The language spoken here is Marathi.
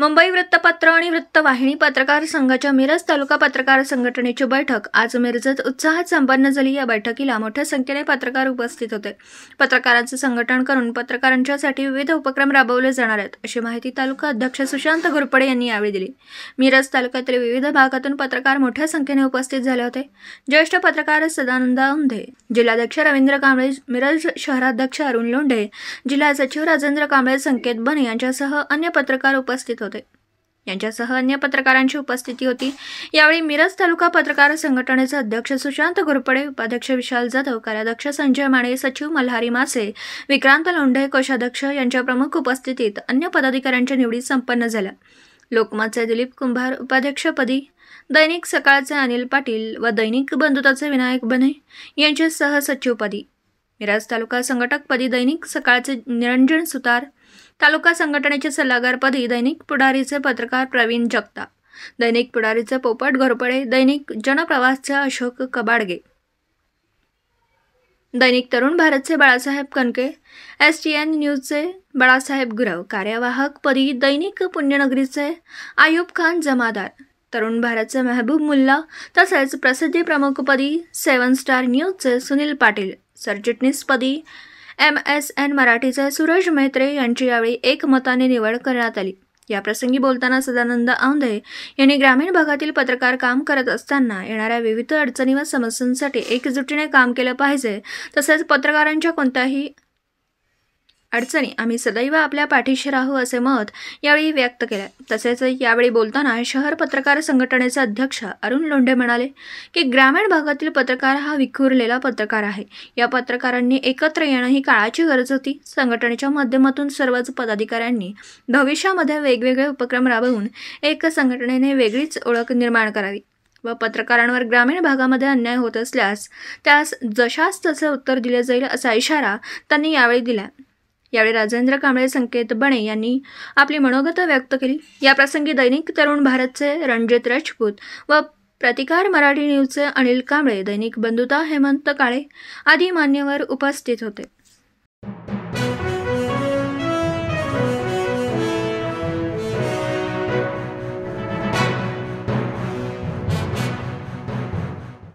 मुंबई वृत्तपत्र आणि वृत्तवाहिनी पत्रकार संघाच्या मिरज तालुका पत्रकार संघटनेची बैठक आज मिरजेत उत्साहात संपन्न झाली। या बैठकीला मोठ्या संख्येने पत्रकार उपस्थित होते। पत्रकारांचे संघटन करून पत्रकारांच्यासाठी विविध उपक्रम राबवले जाणार आहेत, अशी माहिती तालुका अध्यक्ष सुशांत घोरपडे यांनी यावेळी दिली। मिरज तालुक्यातील विविध भागातून पत्रकार मोठ्या संख्येने उपस्थित झाले होते। ज्येष्ठ पत्रकार सदानंद औंधे, जिल्हाध्यक्ष रवींद्र कांबळे, मिरज शहराध्यक्ष अरुण लोंढे, जिल्हा सचिव राजेंद्र कांबळे, संकेत बने यांच्यासह अन्य पत्रकार उपस्थित होते। यांच्यासह अन्य पत्रकारांची उपस्थिती होती। यावेळी मिरज तालुका पत्रकार संघटनेचे अध्यक्ष सुशांत घोरपडे, उपाध्यक्ष विशाल जाधव, कार्याध्यक्ष संजय माने, सचिव मल्हारी मासे, विक्रांत लोंढे, कोषाध्यक्ष यांच्या प्रमुख उपस्थितीत अन्य पदाधिकाऱ्यांच्या निवडी संपन्न झाल्या। लोकमतचे दिलीप कुंभार उपाध्यक्षपदी, दैनिक सकाळचे अनिल पाटील व दैनिक बंधुताचे विनायक बने यांचे सहसचिवपदी, मिरज तालुका संघटकपदी दैनिक सकाळचे निरंजन सुतार, तालुका संघटनेचे सल्लागारपदी दैनिक पुढारीचे पत्रकार प्रवीण जगताप, दैनिक पुढारीचे पोपट घोरपडे, दैनिक जनप्रवासचे अशोक कबाडगे, दैनिक तरुण भारतचे बाळासाहेब कनके, STN न्यूजचे बाळासाहेब गुरव, कार्यवाहकपदी दैनिक पुण्यनगरीचे आयुब खान जमादार, तरुण भारतचे महबूब मुल्ला तसेच प्रसिद्धी प्रमुखपदी 7 स्टार न्यूजचे सुनील पाटील, सरचिटणीसपदी MSN मराठीचे सूरज मैत्रे यांची यावेळी एकमताने निवड करण्यात आली। याप्रसंगी बोलताना सदानंद औंधे यांनी ग्रामीण भागातील पत्रकार काम करत असताना येणाऱ्या विविध अडचणी व समस्यांसाठी एकजुटीने काम केले पाहिजे, तसेच पत्रकारांच्या कोणत्याही अडचणी आम्ही सदैव आपल्या पाठीशी राहू असे मत यावेळी व्यक्त केले। तसेच यावेळी बोलताना शहर पत्रकार संघटनेचे अध्यक्ष अरुण लोंढे म्हणाले की ग्रामीण भागातील पत्रकार हा विखुरलेला पत्रकार आहे। या पत्रकारांनी एकत्र येणं ही काळाची गरज होती। संघटनेच्या माध्यमातून सर्वच पदाधिकाऱ्यांनी भविष्यामध्ये वेगवेगळे उपक्रम राबवून एक संघटनेने वेगळीच ओळख निर्माण करावी व पत्रकारांवर ग्रामीण भागामध्ये अन्याय होत असल्यास त्यास जशास तसे उत्तर दिले जाईल असा इशारा त्यांनी यावेळी दिला। यावेळी राजेंद्र कांबळे, संकेत बने यांनी आपली मनोगत व्यक्त केली। याप्रसंगी दैनिक तरुण भारतचे रणजित राजपूत व प्रतिकार मराठी न्यूजचे अनिल कांबळे, दैनिक बंधुता हेमंत काळे आदी मान्यवर उपस्थित होते।